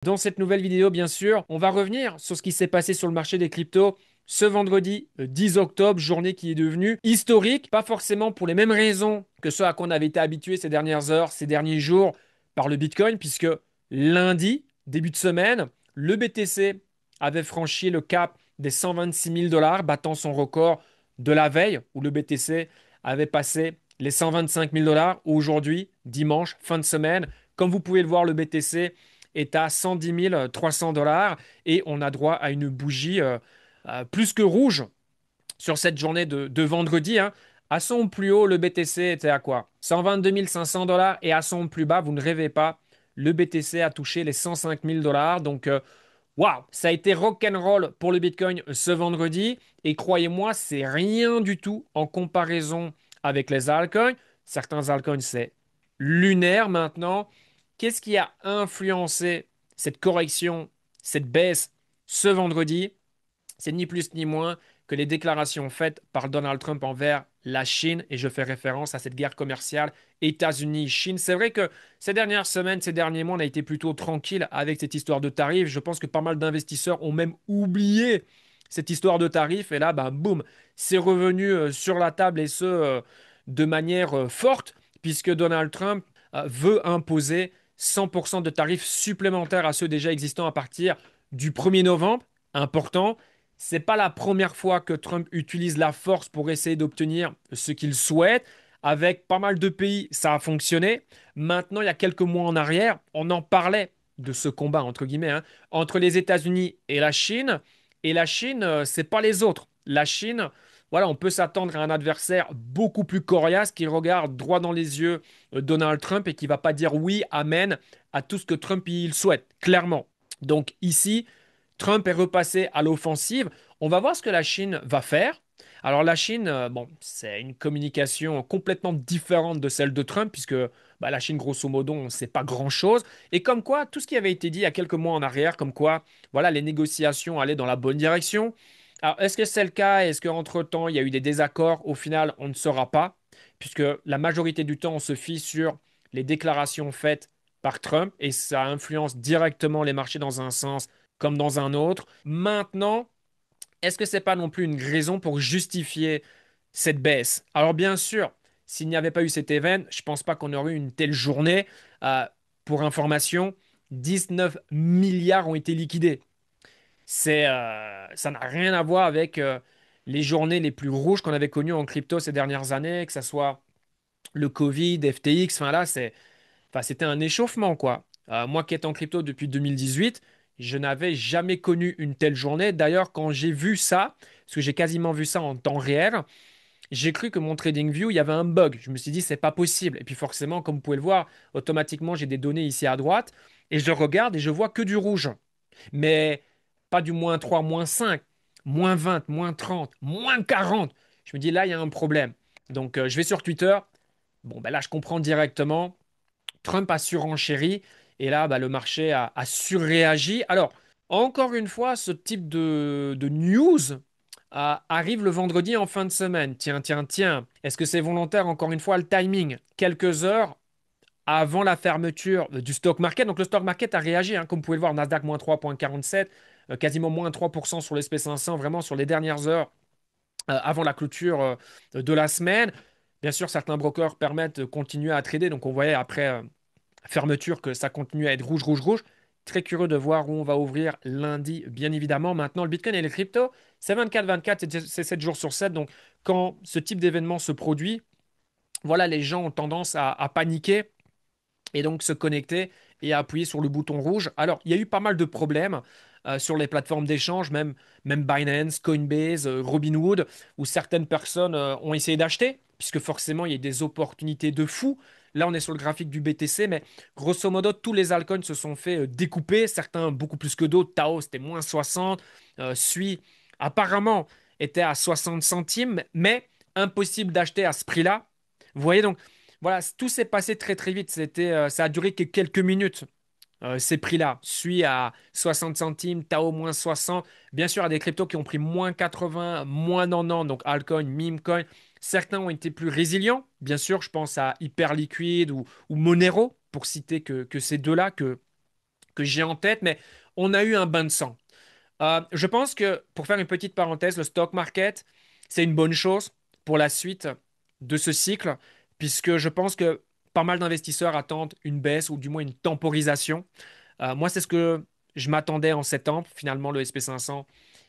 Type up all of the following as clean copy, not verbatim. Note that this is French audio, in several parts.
Dans cette nouvelle vidéo, bien sûr, on va revenir sur ce qui s'est passé sur le marché des cryptos ce vendredi 10 octobre, journée qui est devenue historique, pas forcément pour les mêmes raisons que ce à quoi on avait été habitué ces dernières heures, ces derniers jours par le Bitcoin, puisque lundi, début de semaine, le BTC avait franchi le cap des 126 000 dollars, battant son record de la veille où le BTC avait passé les 125 000 dollars. Aujourd'hui, dimanche, fin de semaine, comme vous pouvez le voir, le BTC est à 110 300 dollars et on a droit à une bougie plus que rouge sur cette journée de vendredi, hein. À son plus haut, le BTC était à quoi? 122 500 dollars et à son plus bas, vous ne rêvez pas, le BTC a touché les 105 000 dollars. Donc, waouh, ça a été rock'n'roll pour le Bitcoin ce vendredi. Et croyez-moi, c'est rien du tout en comparaison avec les altcoins. Certains altcoins, c'est lunaire maintenant. Qu'est-ce qui a influencé cette correction, cette baisse ce vendredi? C'est ni plus ni moins que les déclarations faites par Donald Trump envers la Chine, et je fais référence à cette guerre commerciale États-Unis-Chine. C'est vrai que ces dernières semaines, ces derniers mois, on a été plutôt tranquille avec cette histoire de tarifs. Je pense que pas mal d'investisseurs ont même oublié cette histoire de tarifs, et là, bah, boum, c'est revenu sur la table, et ce, de manière forte, puisque Donald Trump veut imposer 100% de tarifs supplémentaires à ceux déjà existants à partir du 1er novembre. Important. C'est pas la première fois que Trump utilise la force pour essayer d'obtenir ce qu'il souhaite. Avec pas mal de pays, ça a fonctionné. Maintenant, il y a quelques mois en arrière, on en parlait de ce combat, entre guillemets, hein, entre les États-Unis et la Chine. Et la Chine, c'est pas les autres. La Chine, voilà, on peut s'attendre à un adversaire beaucoup plus coriace qui regarde droit dans les yeux Donald Trump et qui va pas dire oui, amen à tout ce que Trump il souhaite, clairement. Donc ici, Trump est repassé à l'offensive. On va voir ce que la Chine va faire. Alors la Chine, bon, c'est une communication complètement différente de celle de Trump, puisque bah, la Chine, grosso modo, on ne sait pas grand-chose. Et comme quoi, tout ce qui avait été dit il y a quelques mois en arrière, comme quoi, voilà, les négociations allaient dans la bonne direction. Alors, est-ce que c'est le cas? Est-ce qu'entre-temps, il y a eu des désaccords? Au final, on ne saura pas, puisque la majorité du temps, on se fie sur les déclarations faites par Trump, et ça influence directement les marchés dans un sens comme dans un autre. Maintenant, est-ce que c'est pas non plus une raison pour justifier cette baisse? Alors bien sûr, s'il n'y avait pas eu cet événement, je pense pas qu'on aurait eu une telle journée. Euh, pour information, 19 milliards ont été liquidés. Ça n'a rien à voir avec les journées les plus rouges qu'on avait connues en crypto ces dernières années, que ce soit le Covid, FTX. Enfin là, c'était un échauffement, quoi. Moi qui étais en crypto depuis 2018, je n'avais jamais connu une telle journée. D'ailleurs, quand j'ai vu ça, parce que j'ai quasiment vu ça en temps réel, j'ai cru que mon TradingView, il y avait un bug. Je me suis dit, c'est pas possible. Et puis forcément, comme vous pouvez le voir, automatiquement, j'ai des données ici à droite, et je regarde et je vois que du rouge. Mais pas du -3, -5, -20, -30, -40. Je me dis, là, il y a un problème. Donc, je vais sur Twitter. Bon, ben là, je comprends directement. Trump a surenchéri et là, bah, le marché a surréagi. Alors, encore une fois, ce type de news arrive le vendredi en fin de semaine. Tiens, tiens, tiens. Est-ce que c'est volontaire? Encore une fois, le timing. Quelques heures avant la fermeture du stock market. Donc, le stock market a réagi, hein, comme vous pouvez le voir, Nasdaq -3,47, quasiment -3% sur l'SP 500, vraiment sur les dernières heures avant la clôture de la semaine. Bien sûr, certains brokers permettent de continuer à trader. Donc, on voyait après fermeture que ça continue à être rouge, rouge, rouge. Très curieux de voir où on va ouvrir lundi, bien évidemment. Maintenant, le Bitcoin et les cryptos, c'est 24-24, c'est 7 jours sur 7. Donc, quand ce type d'événement se produit, voilà, les gens ont tendance à paniquer et donc se connecter et à appuyer sur le bouton rouge. Alors, il y a eu pas mal de problèmes sur les plateformes d'échange, même Binance, Coinbase, Robinhood, où certaines personnes ont essayé d'acheter, puisque forcément, il y a des opportunités de fou. Là, on est sur le graphique du BTC, mais grosso modo, tous les altcoins se sont fait découper, certains beaucoup plus que d'autres. Tao, c'était -60, Sui, apparemment, était à 60 centimes, mais impossible d'acheter à ce prix-là. Vous voyez donc, voilà, tout s'est passé très très vite. Ça a duré que quelques minutes. Ces prix-là, Sui à 60 centimes, Tao -60. Bien sûr, il y a des cryptos qui ont pris -80, -90, donc altcoin, meme coin. Certains ont été plus résilients. Bien sûr, je pense à Hyperliquid ou Monero, pour citer que ces deux-là, que que j'ai en tête, mais on a eu un bain de sang. Je pense que, pour faire une petite parenthèse, le stock market, c'est une bonne chose pour la suite de ce cycle, puisque je pense que pas mal d'investisseurs attendent une baisse ou du moins une temporisation. Moi, c'est ce que je m'attendais en septembre. Finalement, le SP500,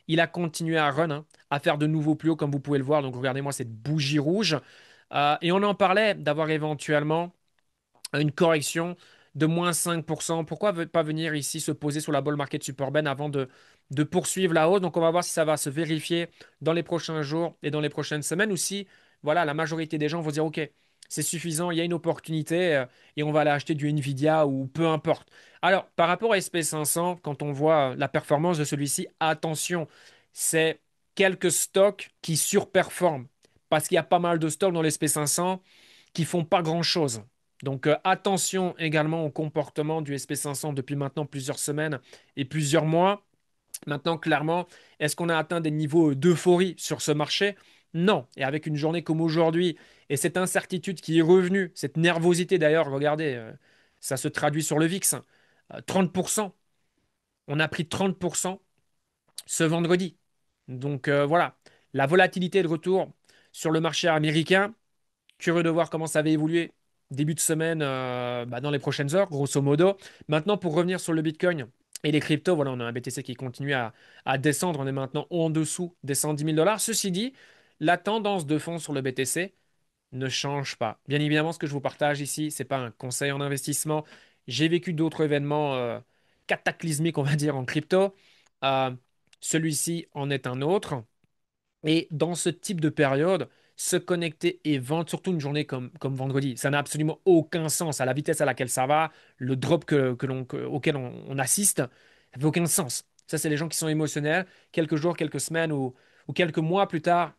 il a continué à run, hein, à faire de nouveaux plus hauts, comme vous pouvez le voir. Donc, regardez-moi cette bougie rouge. Et on en parlait d'avoir éventuellement une correction de moins 5%. Pourquoi pas venir ici se poser sur la bull market super Ben avant de poursuivre la hausse? Donc, on va voir si ça va se vérifier dans les prochains jours et dans les prochaines semaines ou si, voilà, la majorité des gens vont dire, OK, c'est suffisant, il y a une opportunité et on va aller acheter du Nvidia ou peu importe. Alors, par rapport à SP500, quand on voit la performance de celui-ci, attention, c'est quelques stocks qui surperforment parce qu'il y a pas mal de stocks dans l'SP500 qui font pas grand-chose. Donc attention également au comportement du SP500 depuis maintenant plusieurs semaines et plusieurs mois. Maintenant, clairement, est-ce qu'on a atteint des niveaux d'euphorie sur ce marché? Non. Et avec une journée comme aujourd'hui et cette incertitude qui est revenue, cette nervosité d'ailleurs, regardez, ça se traduit sur le VIX, hein. 30%. On a pris 30% ce vendredi. Donc voilà, la volatilité est de retour sur le marché américain. Curieux de voir comment ça va évoluer début de semaine dans les prochaines heures, grosso modo. Maintenant, pour revenir sur le Bitcoin et les cryptos, voilà, on a un BTC qui continue à descendre. On est maintenant en dessous des 110 000 dollars. Ceci dit, la tendance de fond sur le BTC ne change pas. Bien évidemment, ce que je vous partage ici, c'est pas un conseil en investissement. J'ai vécu d'autres événements cataclysmiques, on va dire, en crypto. Euh, Celui-ci en est un autre. Et dans ce type de période, se connecter et vendre, surtout une journée comme vendredi, ça n'a absolument aucun sens à la vitesse à laquelle ça va, le drop auquel on assiste, ça fait aucun sens. Ça, c'est les gens qui sont émotionnels. Quelques jours, quelques semaines ou quelques mois plus tard,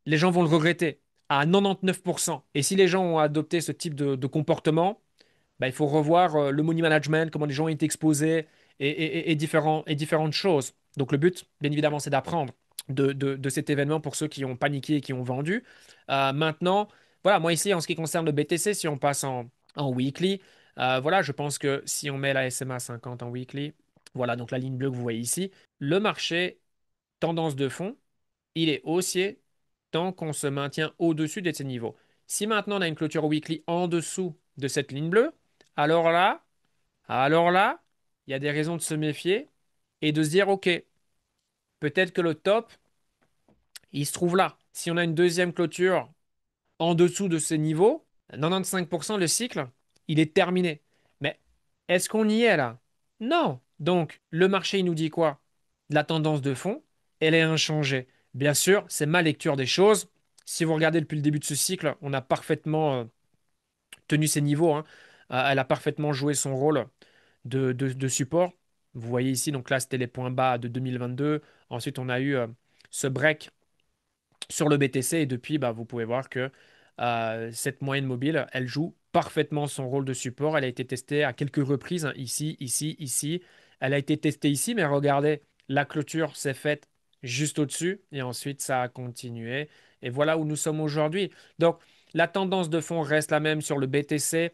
les gens vont le regretter à 99%. Et si les gens ont adopté ce type de comportement, bah, il faut revoir le money management, comment les gens ont été exposés et différentes choses. Donc le but, bien évidemment, c'est d'apprendre de cet événement pour ceux qui ont paniqué et qui ont vendu. Maintenant, voilà, moi ici, en ce qui concerne le BTC, si on passe en weekly, voilà, je pense que si on met la SMA 50 en weekly, voilà, donc la ligne bleue que vous voyez ici, le marché, tendance de fond, il est haussier tant qu'on se maintient au-dessus de ces niveaux. Si maintenant on a une clôture weekly en dessous de cette ligne bleue, alors là, alors là, il y a des raisons de se méfier et de se dire, OK, peut-être que le top, il se trouve là. Si on a une deuxième clôture en dessous de ces niveaux, 95% le cycle, il est terminé. Mais est-ce qu'on y est là? Non. Donc, le marché, il nous dit quoi? La tendance de fond, elle est inchangée. Bien sûr, c'est ma lecture des choses. Si vous regardez depuis le début de ce cycle, on a parfaitement tenu ses niveaux, hein. Elle a parfaitement joué son rôle de support. Vous voyez ici, donc là, c'était les points bas de 2022. Ensuite, on a eu ce break sur le BTC et depuis, bah, vous pouvez voir que cette moyenne mobile, elle joue parfaitement son rôle de support. Elle a été testée à quelques reprises, hein, ici, ici, ici. Elle a été testée ici, mais regardez, la clôture s'est faite juste au-dessus et ensuite ça a continué. Et voilà où nous sommes aujourd'hui. Donc, la tendance de fond reste la même sur le BTC.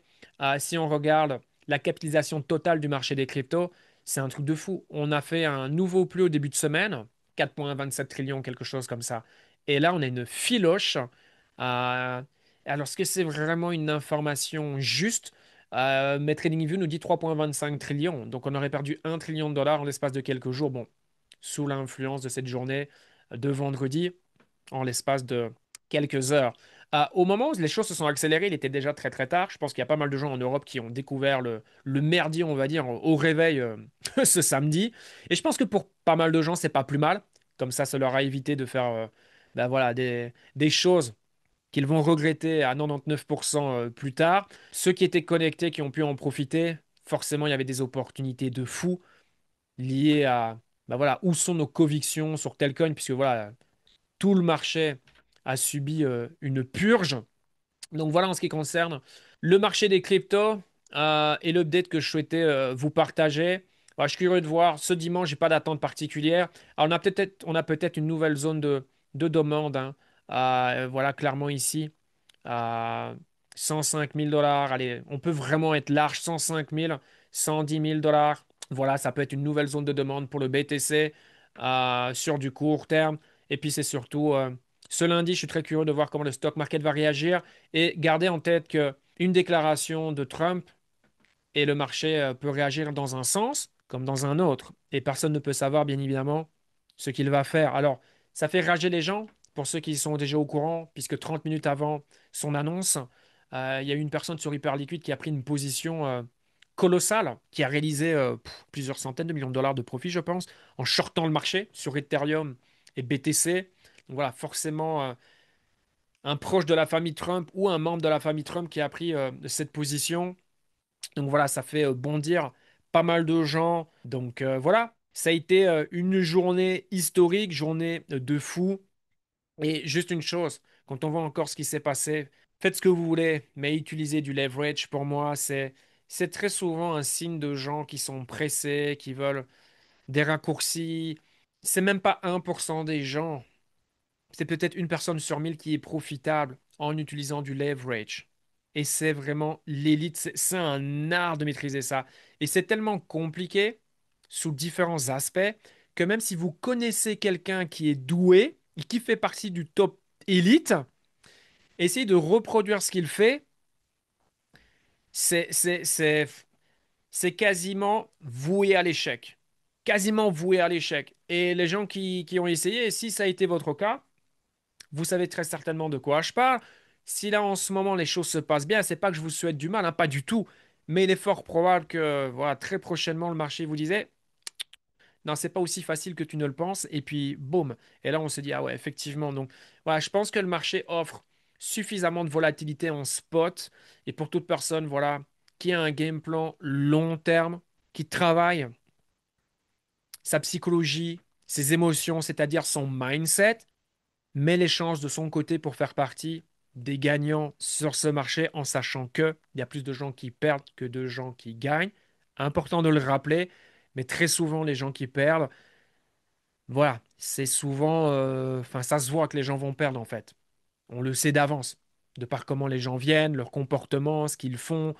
Si on regarde la capitalisation totale du marché des cryptos, c'est un truc de fou. On a fait un nouveau plus haut début de semaine, 4,27 trillions, quelque chose comme ça. Et là, on a une filoche. Euh, alors, est-ce que c'est vraiment une information juste? Mais TradingView nous dit 3,25 trillions. Donc, on aurait perdu 1 trillion de dollars en l'espace de quelques jours. Bon, sous l'influence de cette journée de vendredi, en l'espace de quelques heures. Au moment où les choses se sont accélérées, il était déjà très très tard. Je pense qu'il y a pas mal de gens en Europe qui ont découvert le merdier, on va dire, au réveil ce samedi. Et je pense que pour pas mal de gens, c'est pas plus mal. Comme ça leur a évité de faire ben voilà, des choses qu'ils vont regretter à 99% plus tard. Ceux qui étaient connectés, qui ont pu en profiter, forcément, il y avait des opportunités de fou liées à ben voilà, où sont nos convictions sur tel coin, puisque voilà, tout le marché a subi une purge. Donc voilà en ce qui concerne le marché des cryptos et l'update que je souhaitais vous partager. Voilà, je suis curieux de voir. Ce dimanche, j'ai pas d'attente particulière. Alors, on a peut-être une nouvelle zone de demande, hein. Voilà, clairement ici, à 105 000 dollars. Allez, on peut vraiment être large. 105 000, 110 000 dollars. Voilà, ça peut être une nouvelle zone de demande pour le BTC sur du court terme. Et puis c'est surtout ce lundi, je suis très curieux de voir comment le stock market va réagir et garder en tête que une déclaration de Trump et le marché peut réagir dans un sens comme dans un autre. Et personne ne peut savoir, bien évidemment, ce qu'il va faire. Alors, ça fait rager les gens, pour ceux qui sont déjà au courant, puisque 30 minutes avant son annonce, il y a eu une personne sur Hyperliquid qui a pris une position colossale, qui a réalisé plusieurs centaines de millions de dollars de profit, je pense, en shortant le marché sur Ethereum et BTC. Donc voilà, forcément, un proche de la famille Trump ou un membre de la famille Trump qui a pris cette position. Donc voilà, ça fait bondir pas mal de gens. Donc voilà, ça a été une journée historique, journée de fou. Et juste une chose, quand on voit encore ce qui s'est passé, faites ce que vous voulez, mais utilisez du leverage. Pour moi, c'est très souvent un signe de gens qui sont pressés, qui veulent des raccourcis. C'est même pas 1% des gens. C'est peut-être une personne sur 1000 qui est profitable en utilisant du leverage. Et c'est vraiment l'élite. C'est un art de maîtriser ça. Et c'est tellement compliqué sous différents aspects que même si vous connaissez quelqu'un qui est doué et qui fait partie du top élite, essayez de reproduire ce qu'il fait. C'est, c'est, c'est, c'est quasiment voué à l'échec. Quasiment voué à l'échec. Et les gens qui ont essayé, si ça a été votre cas, vous savez très certainement de quoi je parle. Si là en ce moment les choses se passent bien, c'est pas que je vous souhaite du mal, hein, pas du tout. Mais il est fort probable que voilà, très prochainement le marché vous disait non, c'est pas aussi facile que tu ne le penses. Et puis boum. Et là on se dit ah ouais, effectivement. Donc voilà, je pense que le marché offre suffisamment de volatilité en spot. Et pour toute personne voilà, qui a un game plan long terme, qui travaille sa psychologie, ses émotions, c'est-à-dire son mindset met les chances de son côté pour faire partie des gagnants sur ce marché en sachant qu'il y a plus de gens qui perdent que de gens qui gagnent. Important de le rappeler, mais très souvent les gens qui perdent, voilà, c'est souvent, enfin ça se voit que les gens vont perdre en fait. On le sait d'avance, de par comment les gens viennent, leur comportement, ce qu'ils font.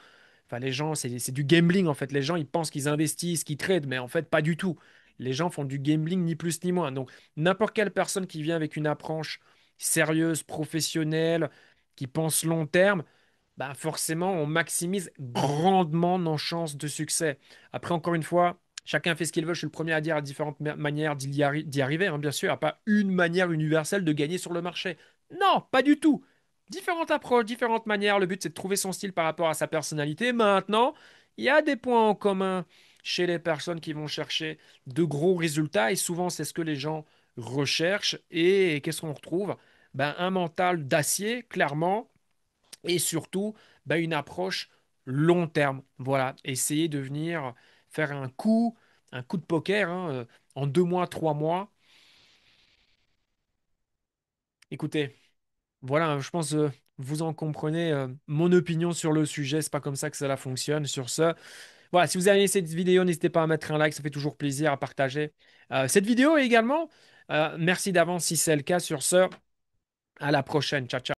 Enfin, les gens, c'est du gambling en fait. Les gens, ils pensent qu'ils investissent, qu'ils tradent, mais en fait, pas du tout. Les gens font du gambling ni plus ni moins. Donc, n'importe quelle personne qui vient avec une approche sérieuse, professionnelle, qui pense long terme, bah forcément, on maximise grandement nos chances de succès. Après, encore une fois, chacun fait ce qu'il veut. Je suis le premier à dire à différentes manières d'y arriver, hein, bien sûr. Il n'y a pas une manière universelle de gagner sur le marché. Non, pas du tout. Différentes approches, différentes manières. Le but, c'est de trouver son style par rapport à sa personnalité. Maintenant, il y a des points en commun chez les personnes qui vont chercher de gros résultats. Et souvent, c'est ce que les gens recherchent. Et qu'est-ce qu'on retrouve? Ben, un mental d'acier, clairement et surtout une approche long terme. Voilà, essayer de venir faire un coup de poker hein, en 2 mois, 3 mois. Écoutez, voilà, je pense vous en comprenez mon opinion sur le sujet. C'est pas comme ça que cela fonctionne. Sur ce, voilà, si vous avez aimé cette vidéo, n'hésitez pas à mettre un like, ça fait toujours plaisir à partager cette vidéo également. Merci d'avance si c'est le cas. Sur ce, à la prochaine. Ciao, ciao.